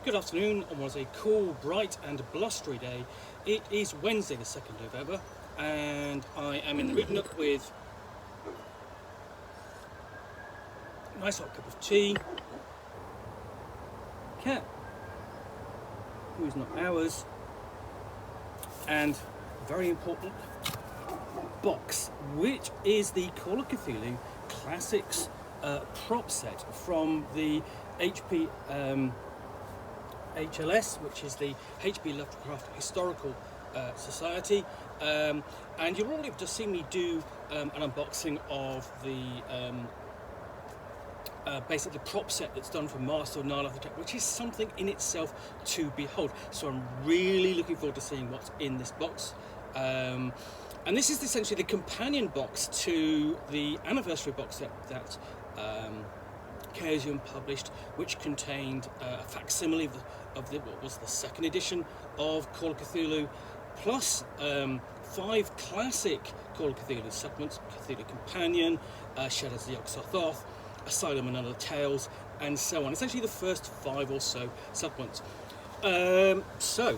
Good afternoon on what is a cool, bright and blustery day. It is Wednesday the 2nd of November and I am in the reading nook with a nice hot cup of tea, cat, who is not ours, and very important box, which is the Call of Cthulhu Classics prop set from the HP HLS, which is the HP Lovecraft Historical Society, and you're all able to see me do an unboxing of the basically the prop set that's done for Master of Nyarlathotep, which is something in itself to behold. So I'm really looking forward to seeing what's in this box. And this is essentially the companion box to the anniversary box set that Chaosium published, which contained a facsimile of what was the second edition of Call of Cthulhu, plus 5 classic Call of Cthulhu supplements: Cthulhu Companion, Shadows of Yog-Sothoth, Asylum and Other Tales, and so on. Essentially the first 5 or so supplements. So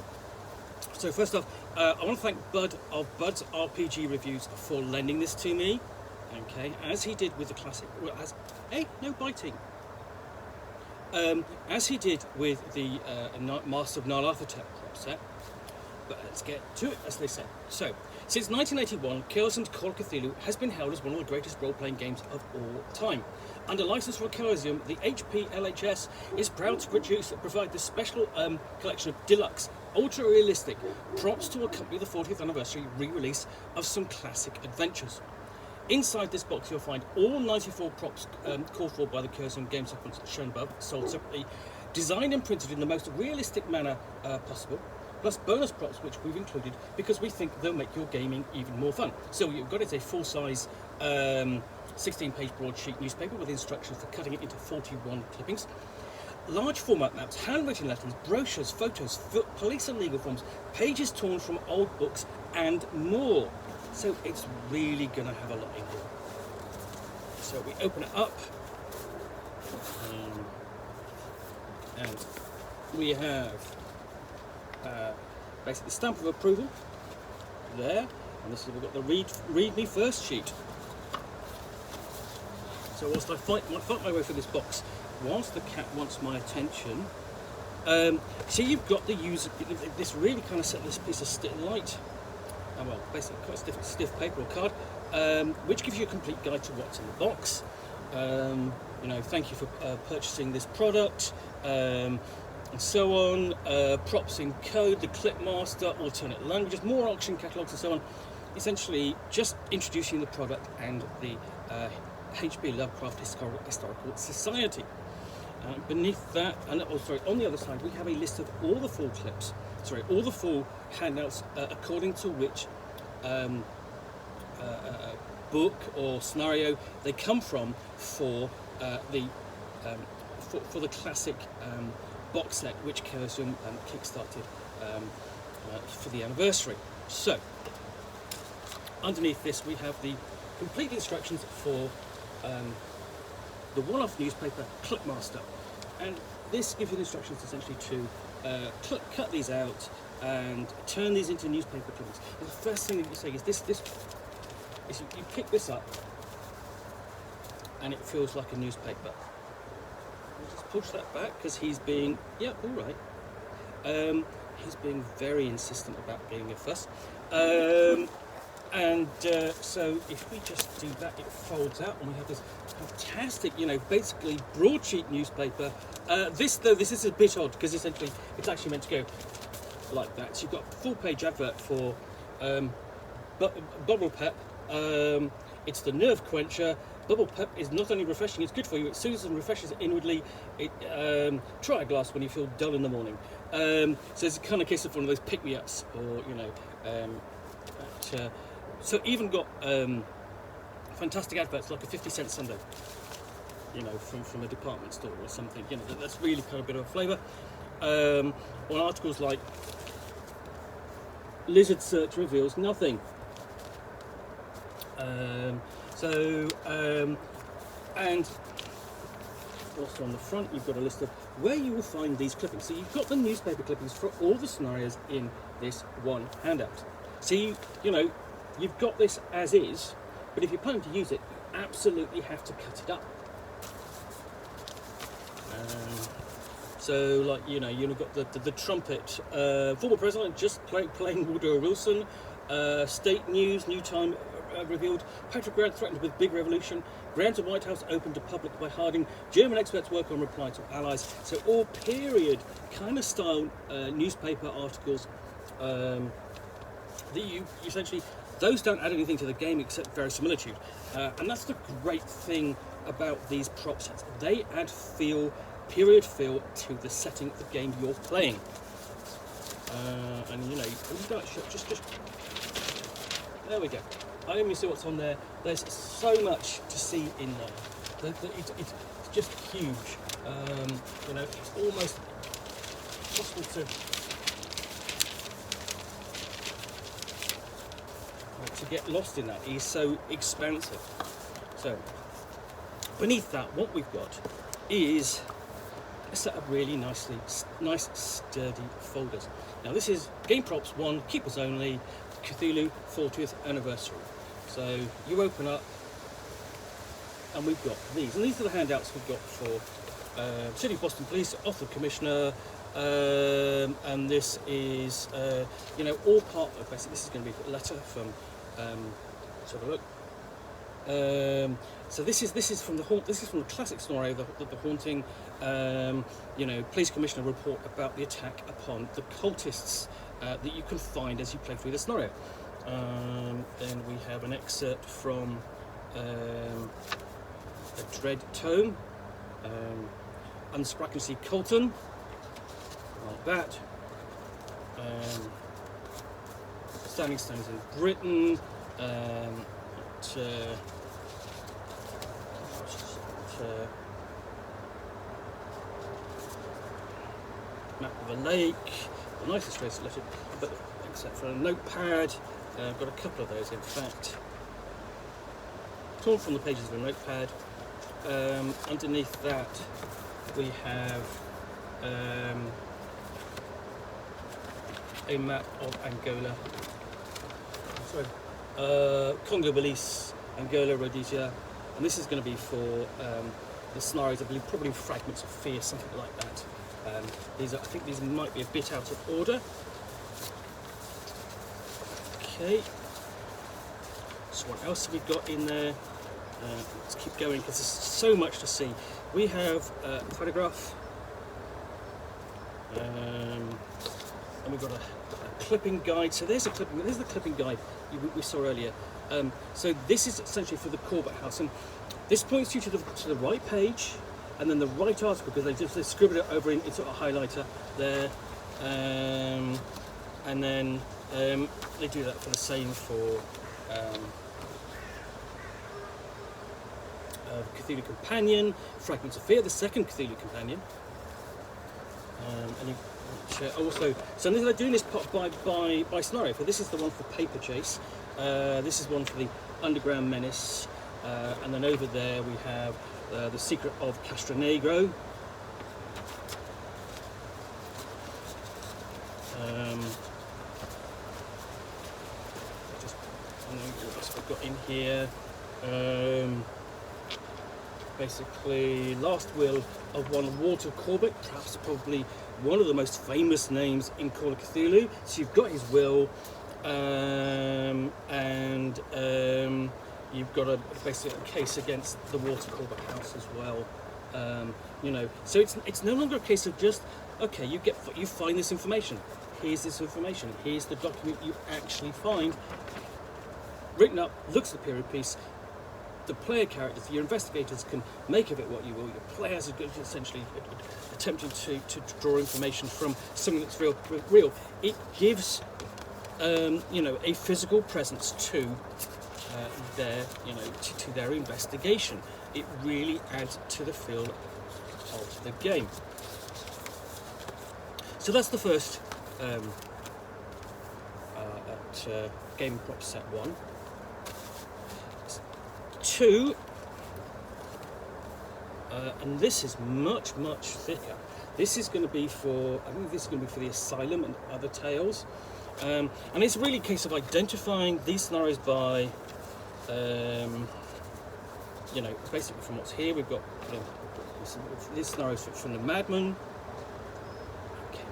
first off, I want to thank Bud of Bud's RPG Reviews for lending this to me. Okay, as he did with the classic, no biting. As he did with the Master of Nyarlathotep prop set. But let's get to it, as they say. So, since 1981, Chaosium's Call of Cthulhu has been held as one of the greatest role-playing games of all time. Under license from Chaosium, the HP LHS is proud to provide this special collection of deluxe, ultra-realistic props to accompany the 40th anniversary re-release of some classic adventures. Inside this box you'll find all 94 props called for by the Chaosium game supplements shown above, sold separately, designed and printed in the most realistic manner possible, plus bonus props which we've included because we think they'll make your gaming even more fun. So what you've got is a full-size 16-page broadsheet newspaper with instructions for cutting it into 41 clippings, large format maps, handwritten letters, brochures, photos, police and legal forms, pages torn from old books, and more. So it's really going to have a lot in here. So we open it up, and we have basically the stamp of approval there, and this is, we've got the read me first sheet. So whilst I fight my way through this box, whilst the cat wants my attention, see, you've got the user. This really kind of set this piece of light. Well, basically quite stiff paper or card, which gives you a complete guide to what's in the box. You know, thank you for purchasing this product, and so on. Props in code, the Clipmaster, alternate languages, more auction catalogues, and so on. Essentially, just introducing the product and the HP Lovecraft Historical Society. Beneath that, and on the other side, we have a list of all the full clips. All the full handouts according to which book or scenario they come from for the classic box set which Chaosium kickstarted for the anniversary. So underneath this we have the complete instructions for the one-off newspaper Clipmaster, and this gives you the instructions essentially to cut these out and turn these into newspaper clippings. And the first thing that you say is this is you pick this up and it feels like a newspaper. We'll just push that back because he's being, yeah, all right. He's being very insistent about being a fuss. So if we just do that, it folds out and we have this fantastic, basically broadsheet newspaper. This is a bit odd because essentially it's actually meant to go like that. So you've got a full-page advert for Bubble Pep. It's the nerve quencher. Bubble Pep is not only refreshing, it's good for you. It soothes and refreshes inwardly. Try a glass when you feel dull in the morning. So it's a kind of case of one of those pick-me-ups, or so even got fantastic adverts like a 50-cent sundae, from a department store or something. That's really kind of a bit of a flavour. On articles like lizard search reveals nothing. And Also on the front, you've got a list of where you will find these clippings. So you've got the newspaper clippings for all the scenarios in this one handout. So you know, you've got this as is, but if you're planning to use it, you absolutely have to cut it up. So, like, you know, you've got the trumpet, former president just playing Woodrow Wilson, state news, new time revealed, Patrick Grant threatened with big revolution, Grant to White House opened to public by Harding, German experts work on reply to allies. So all period kind of style newspaper articles that you essentially, those don't add anything to the game except verisimilitude. And that's the great thing about these prop sets. They add feel, period feel, to the setting of the game you're playing. And you know, just there we go. I don't even see what's on there. There's so much to see in there. It's just huge. You know, it's almost possible to get lost in that. It's so expansive. So beneath that, what we've got is a set of really nice sturdy folders. Now this is Game Props 1, Keepers Only, Cthulhu 40th Anniversary. So you open up and we've got these. And these are the handouts we've got for City of Boston Police, Author Commissioner, and this is, you know, all part of, basically this is going to be a letter from, let's have a look. So this is from the classic scenario, the haunting. You know, Police Commissioner report about the attack upon the cultists that you can find as you play through the scenario. Then we have an excerpt from a Dread Tome, Unsprachen Colton, like that. Standing Stones in Britain. Map of a lake, the nicest race letter, but except for a notepad. I've got a couple of those, in fact, torn from the pages of a notepad. Underneath that, we have a map of Angola. Sorry, Congo, Belize, Angola, Rhodesia, and this is going to be for the scenarios. I believe probably Fragments of Fear, something like that. These are, I think these might be a bit out of order. Okay. So what else have we got in there? Let's keep going because there's so much to see. We have a photograph, and we've got a clipping guide. So there's a clipping. There's the clipping guide we saw earlier. So this is essentially for the Corbett House, and this points you to the right page, and then the right article, because they scribbled it over in sort of highlighter there, and then they do that for the same for Cthulhu Companion, Fragments of Fear, the second Cthulhu Companion, and also, so they're doing this by scenario. For this is the one for Paper Chase. This is one for the Underground Menace, and then over there we have the Secret of Castronegro. What else have we got in here? Basically, Last Will of one Walter Corbett, perhaps probably one of the most famous names in Call of Cthulhu. So you've got his will, and you've got basically a case against the Walter Corbett house as well. You know, so it's no longer a case of just, okay, you find this information. Here's this information. Here's the document you actually find, written up, looks at the period piece. The player characters, your investigators, can make of it what you will. Your players are essentially attempting to draw information from something that's real. It gives, you know, a physical presence to their, you know, to their investigation. It really adds to the feel of the game. So that's the first at Game Prop Set 1. 2, and this is much thicker. This is going to be for, I think this is going to be for the Asylum and other tales, and it's really a case of identifying these scenarios by, you know, basically from what's here. We've got, you know, this scenario from the Madman, okay.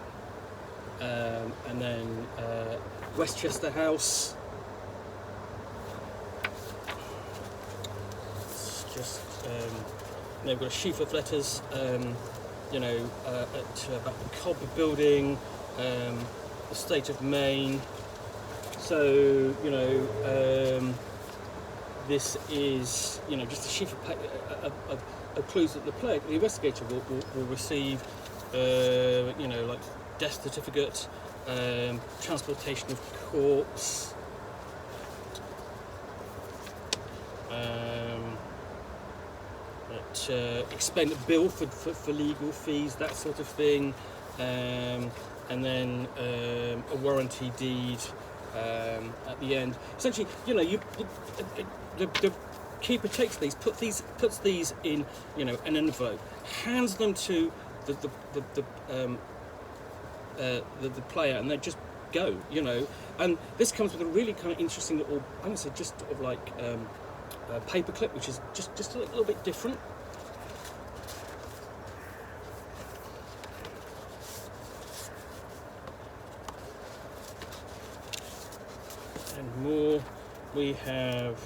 And then Westchester House. It's just, you know, we've got a sheaf of letters, you know, about the Cobb Building, the state of Maine. So, you know, this is, you know, just a sheaf of clues that the investigator will receive, you know, like death certificate, transportation of corpse, expend a bill for legal fees, that sort of thing, and then a warranty deed at the end. Essentially, you know, the keeper takes these, puts these in, you know, an envelope, hands them to the player, and they just go, you know. And this comes with a really kind of interesting little, I'm going to say, just sort of like paper clip, which is just a little bit different. And more, we have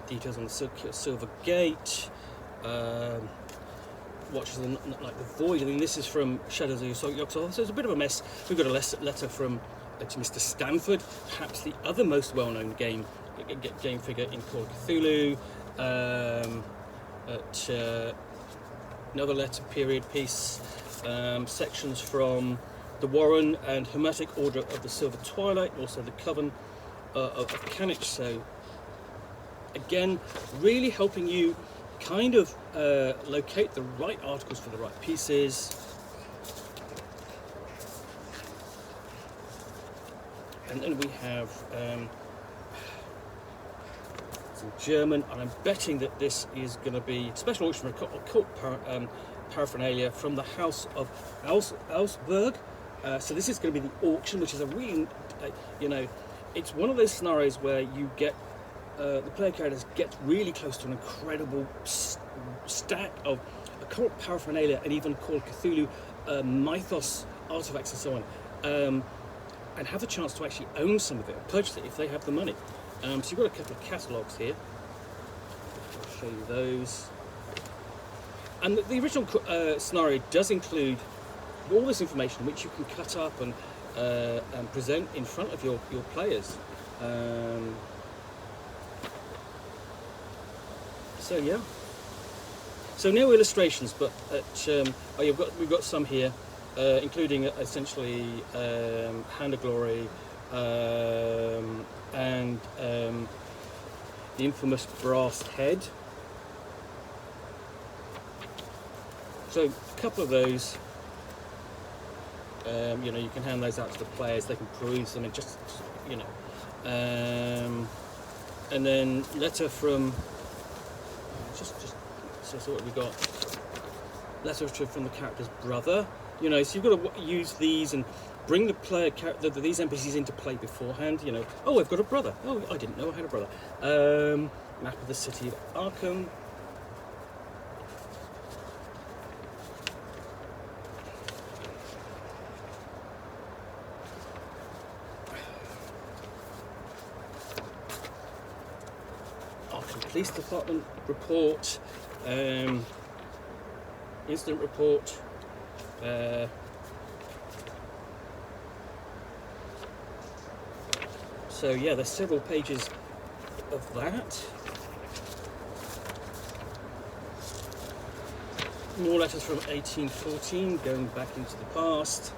details on the Silver Gate, watches like the Void. I mean, this is from Shadows of Yog-Sothoth, so it's a bit of a mess. We've got a letter from to Mr. Stanford, perhaps the other most well-known game figure in Call of Cthulhu. Another letter, period piece, sections from the Warren and Hermetic Order of the Silver Twilight, also the Coven of Canich. So again, really helping you kind of locate the right articles for the right pieces. And then we have some German, and I'm betting that this is going to be special auction for occult paraphernalia from the House of Augsburg. So this is going to be the auction, which is a really, you know, it's one of those scenarios where you get the player characters get really close to an incredible stack of occult paraphernalia and even Call of Cthulhu mythos artifacts and so on, and have the chance to actually own some of it, purchase it if they have the money. So you've got a couple of catalogues here. I'll show you those. And the original scenario does include all this information, which you can cut up and present in front of your players. So yeah. So no illustrations, but we've got some here, including essentially Hand of Glory and the infamous brass head. So a couple of those. You know, you can hand those out to the players. They can peruse them and just, you know. And then letter from. So what we got? Letter from the character's brother. You know, so you've got to use these and bring the player these NPCs into play beforehand. You know, oh, I've got a brother. Oh, I didn't know I had a brother. Map of the city of Arkham. Arkham Police Department report. Incident report. So yeah, there's several pages of that. More letters from 1814, going back into the past.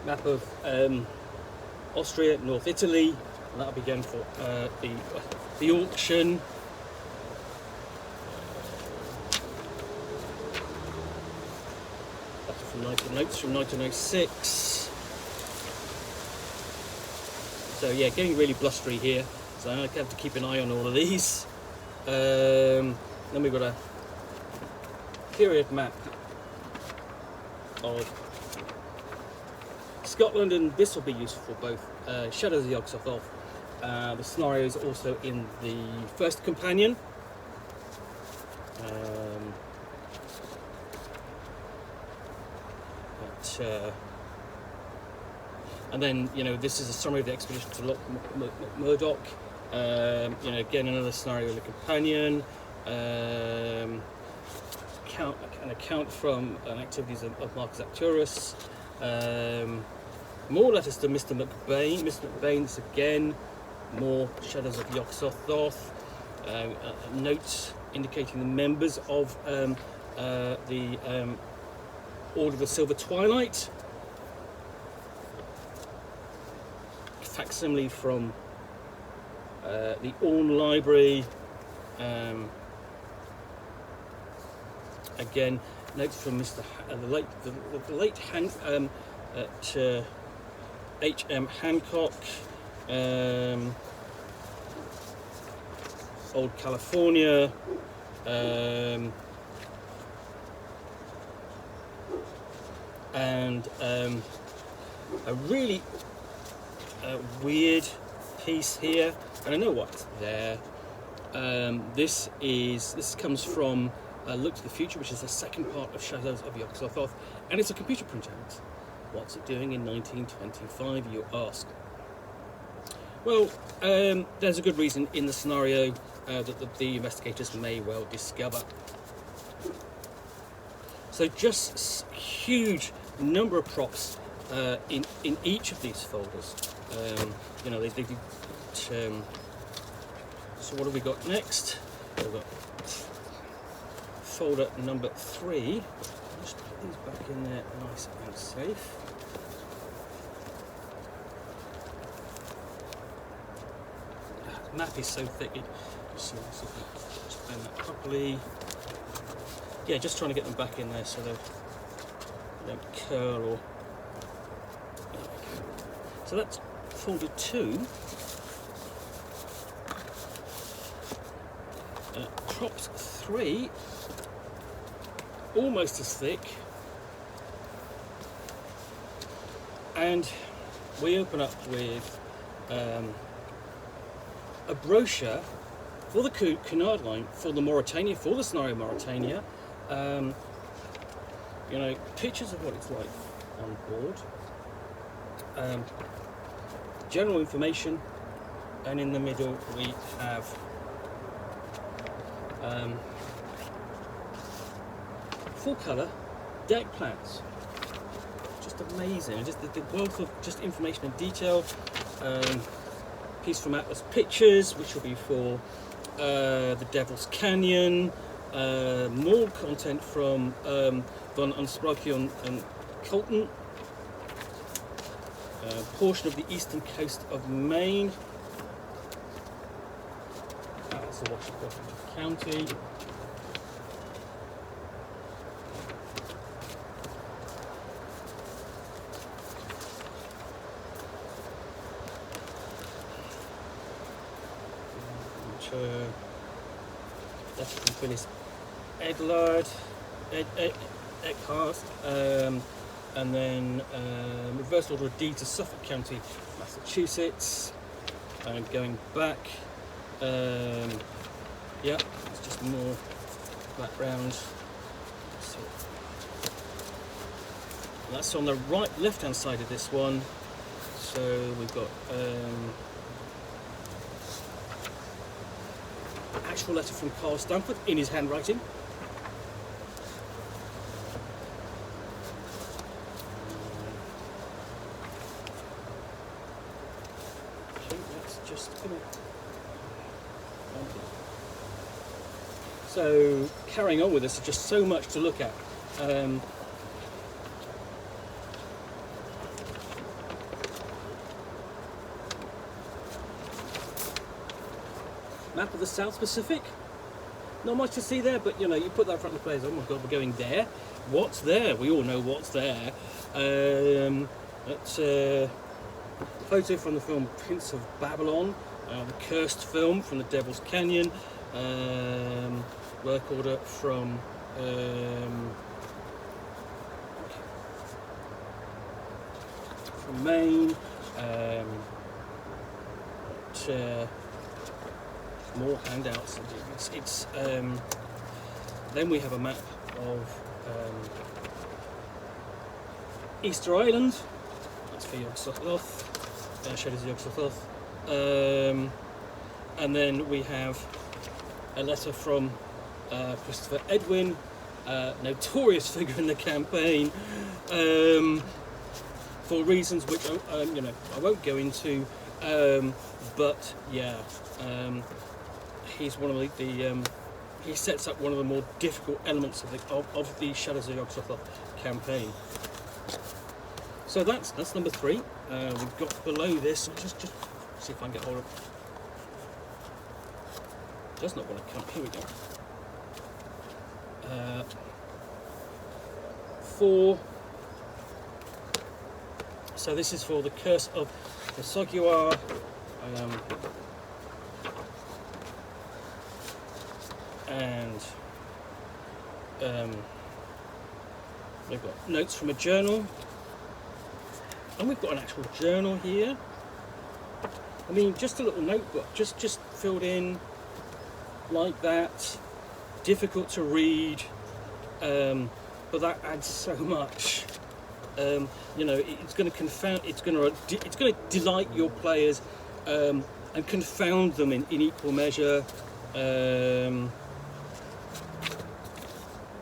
Map of Austria, North Italy, and that'll be again for the auction. That's from notes from 1906. So yeah, getting really blustery here. So I have to keep an eye on all of these. Then we've got a period map of Scotland, and this will be useful for both Shadows of Yog-Sothoth. The scenarios are also in the first companion. And then, you know, this is a summary of the expedition to Loch Murdoch. You know, again, another scenario in the companion. An account from activities of Marcus Arcturus. More letters to Mr. McBain. Mr. McBain's again, more Shadows of Yog-Sothoth. Notes indicating the members of the Order of the Silver Twilight. Facsimile from the Orne Library. Again, notes from Mr. The late H.M. Hancock. Old California. And a really weird piece here, and I know what's there. This comes from Look to the Future, which is the second part of Shadows of Yog-Sothoth, and it's a computer printout. What's it doing in 1925, you ask? Well, there's a good reason in the scenario that the investigators may well discover. So just huge number of props in each of these folders. You know, they so what have we got next? We've got folder number 3. Just put these back in there nice and safe. The map is so thick, just bend that properly. Yeah, just trying to get them back in there so they don't curl or... So that's folder 2. Props 3, almost as thick. And we open up with a brochure for the Cunard line, for the Mauritania, for the scenario Mauritania. You know, pictures of what it's like on board. General information, and in the middle we have full colour deck plans. Just amazing, just the wealth of just information and detail. Piece from Atlas Pictures, which will be for the Devil's Canyon. More content from Von Unsprache and Colton. Portion of the eastern coast of Maine. That's the Washington County. That's from Phyllis Eckhart, and then reverse order of deed to Suffolk County, Massachusetts, and going back. Yeah, it's just more background. So that's on the left-hand side of this one. So we've got actual letter from Carl Stanford in his handwriting. Okay, that's just so carrying on with this, just so much to look at. Map of the South Pacific. not much to see there, but you know, you put that in front of the players. Oh my God, we're going there. What's there? We all know what's there. That's a photo from the film Prince of Babylon, the cursed film from the Devil's Canyon. Work order from Maine. More handouts. Then we have a map of Easter Island. That's for Yog-Sothoth, Shadows of Yog-Sothoth. And then we have a letter from Christopher Edwin, notorious figure in the campaign, for reasons which you know, I won't go into. But yeah, he's one of the he sets up one of the more difficult elements of the Shadows of Yog-Sothoth campaign. So that's number 3. We've got below this. Just see if I can get hold of. Does not want to come. Here we go. 4. So this is for the Curse of the Sogyuar. And we've got notes from a journal, and we've got an actual journal here. I mean, just a little notebook, just filled in like that. Difficult to read, but that adds so much. You know, it's going to confound. It's going to delight your players, and confound them in equal measure.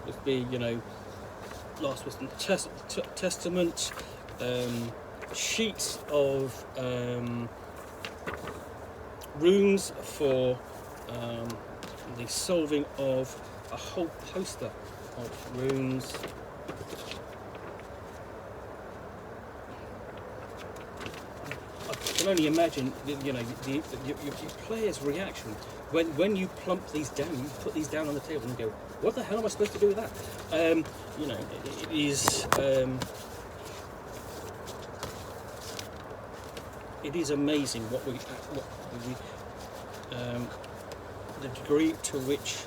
Would be, you know, Last Wisdom Testament, sheets of runes for the solving of a whole poster of runes. I can only imagine, you know, your player's reaction when you plump these down, you put these down on the table and go, what the hell am I supposed to do with that? You know, it is amazing the degree to which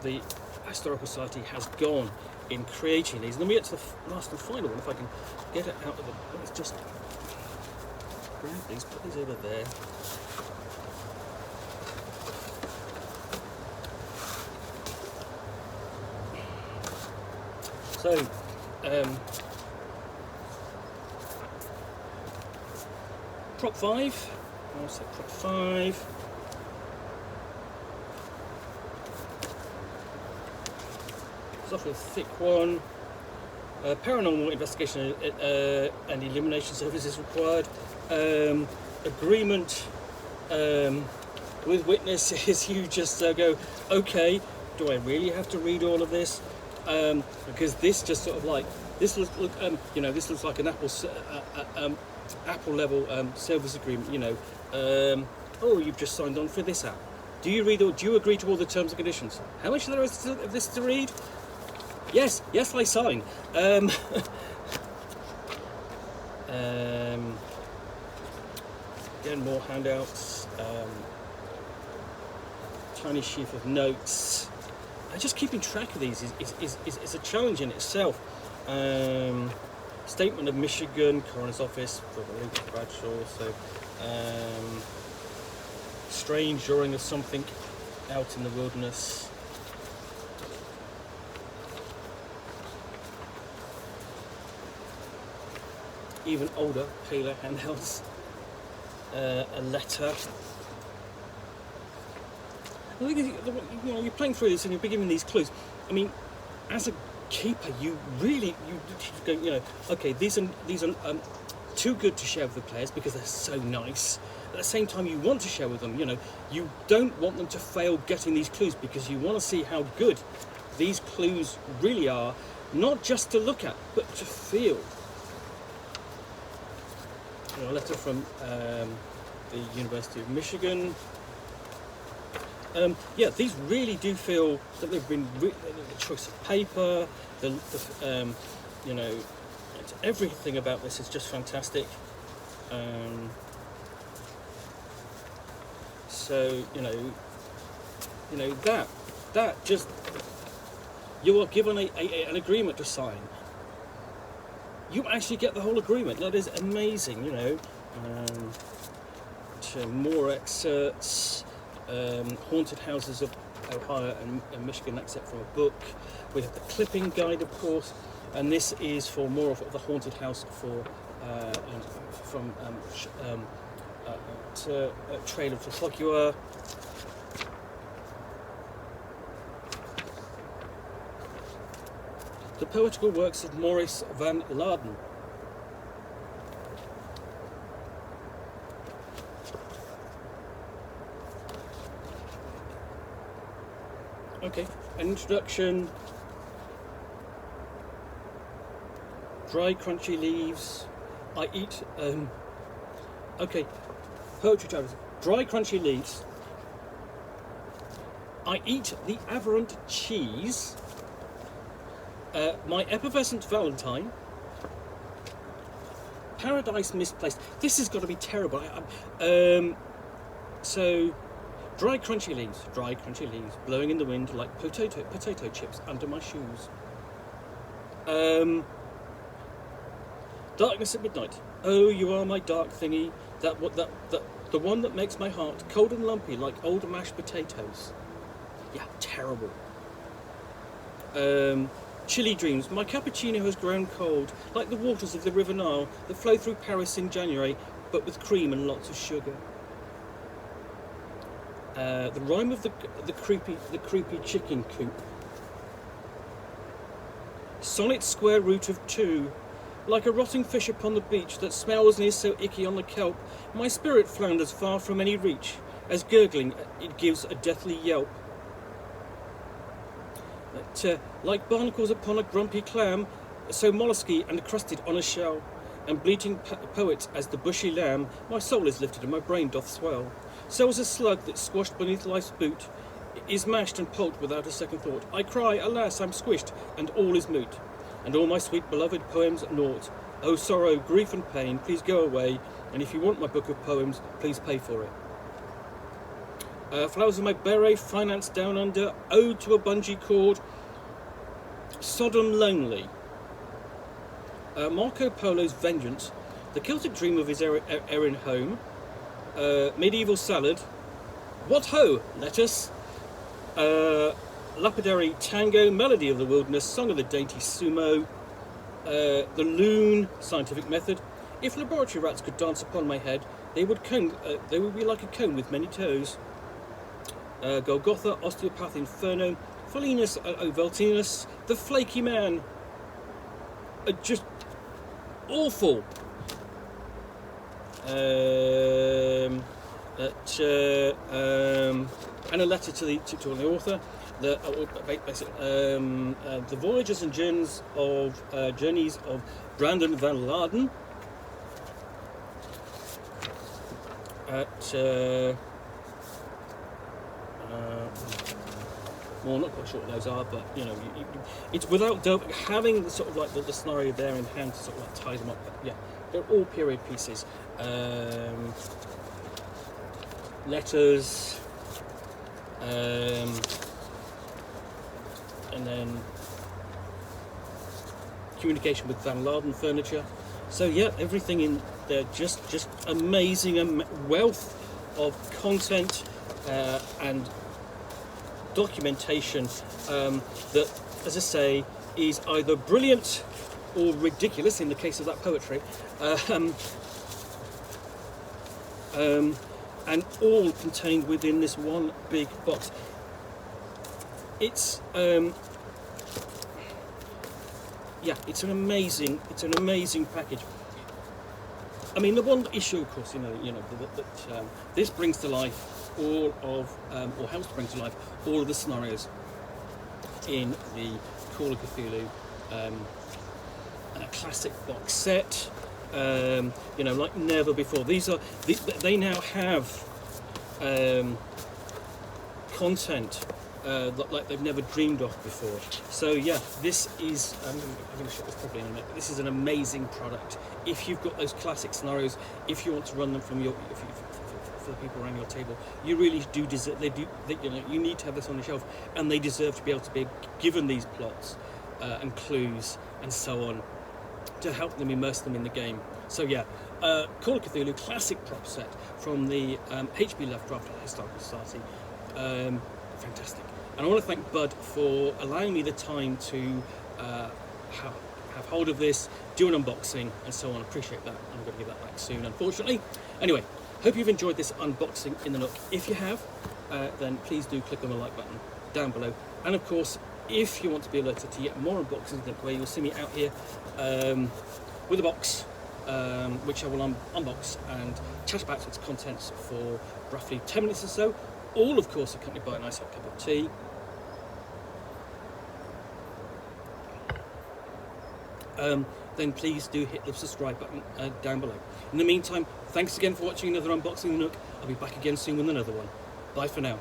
the Historical Society has gone in creating these. And then we get to the last and final one. If I can get it out of the, let's just grab these, put these over there. So, prop 5. I'll say prop 5. It's off with a thick one. Paranormal investigation and elimination services required. Agreement with witnesses. You just go, okay, do I really have to read all of this? Because this just sort of like, this looks you know, this looks like an Apple level service agreement. You know, oh, you've just signed on for this app. Do you agree to all the terms and conditions? How much there is of this to read? Yes, I sign. Again, more handouts. Tiny sheaf of notes. Just keeping track of these is a challenge in itself. Statement of Michigan, Coroner's Office, probably Bradshaw. So, strange drawing of something out in the wilderness. Even older, paler handhelds. A letter. I think, you know, you're playing through this and you're given these clues. I mean, as a keeper, you go, you know, okay, these are too good to share with the players because they're so nice. At the same time, you want to share with them. You know, you don't want them to fail getting these clues because you want to see how good these clues really are, not just to look at, but to feel. You know, a letter from the University of Michigan. yeah, these really do feel that they've been the choice of paper, you know, everything about this is just fantastic. So you know that just, you are given an agreement to sign. You actually get the whole agreement. That is amazing, you know. More excerpts. Haunted Houses of Ohio and Michigan, except from a book. We have the clipping guide, of course, and this is for more of the haunted house from Trail of Trafalgar. The poetical works of Maurice van Laden. Okay, an introduction. Dry, crunchy leaves. I eat. Okay, poetry chapters. Dry, crunchy leaves. I eat the aberrant cheese. My effervescent Valentine. Paradise misplaced. This has got to be terrible. So. Dry crunchy leaves, blowing in the wind like potato chips under my shoes. Darkness at midnight. Oh, you are my dark thingy. The one that makes my heart cold and lumpy like old mashed potatoes. Yeah, terrible. Chilly dreams. My cappuccino has grown cold like the waters of the River Nile that flow through Paris in January, but with cream and lots of sugar. The rhyme of the creepy chicken coop. Sonnet square root of 2. Like a rotting fish upon the beach that smells and is so icky on the kelp, my spirit flounders far from any reach, as gurgling it gives a deathly yelp. Like barnacles upon a grumpy clam, so mollusky and crusted on a shell, and bleating poet as the bushy lamb, my soul is lifted and my brain doth swell. So as a slug that's squashed beneath life's boot is mashed and pulped without a second thought. I cry, alas, I'm squished, and all is moot, and all my sweet beloved poems naught. Oh sorrow, grief and pain, please go away, and if you want my book of poems, please pay for it. Flowers of my beret, finance down under, ode to a bungee cord, Sodom lonely. Marco Polo's vengeance, the Celtic dream of his Erin home, medieval salad, what ho, lettuce, lapidary tango, melody of the wilderness, song of the dainty sumo, the loon, scientific method. If laboratory rats could dance upon my head, they would be like a cone with many toes. Golgotha, osteopath inferno, Folinus Oveltinus, the flaky man. Just awful. And a letter to the author. The Voyages and Journeys of Brandon Van Laden. Well, I'm not quite sure what those are, but you know, it's without having the sort of like the scenario there in hand to sort of like tie them up. But yeah, they're all period pieces. Letters, and then communication with Van Laden furniture. So yeah, everything in there just amazing, wealth of content and documentation that, as I say, is either brilliant or ridiculous in the case of that poetry, and all contained within this one big box. It's it's an amazing package. I mean, the one issue, of course, that this brings to life all of, or helps to bring to life all of the scenarios in the Call of Cthulhu classic box set. Like never before. They now have content like they've never dreamed of before. So yeah, this is, I'm going to show this properly in a minute, but this is an amazing product. If you've got those classic scenarios, if you want to run them from for the people around your table, you really do deserve, you need to have this on the shelf, and they deserve to be able to be given these plots and clues and so on to help them immerse them in the game. So yeah, Call of Cthulhu classic prop set from the H.P. Lovecraft Historical Society. Fantastic. And I want to thank Bud for allowing me the time to have hold of this, do an unboxing and so on. I appreciate that. I'm going to give that back soon, unfortunately. Anyway, hope you've enjoyed this unboxing in the Nook. If you have, then please do click on the like button down below. And of course, if you want to be alerted to yet more unboxings, where you'll see me out here with a box, which I will unbox and chat about its contents for roughly 10 minutes or so, all of course accompanied by a nice hot cup of tea. Then please do hit the subscribe button down below. In the meantime, thanks again for watching another unboxing of Nook. I'll be back again soon with another one. Bye for now.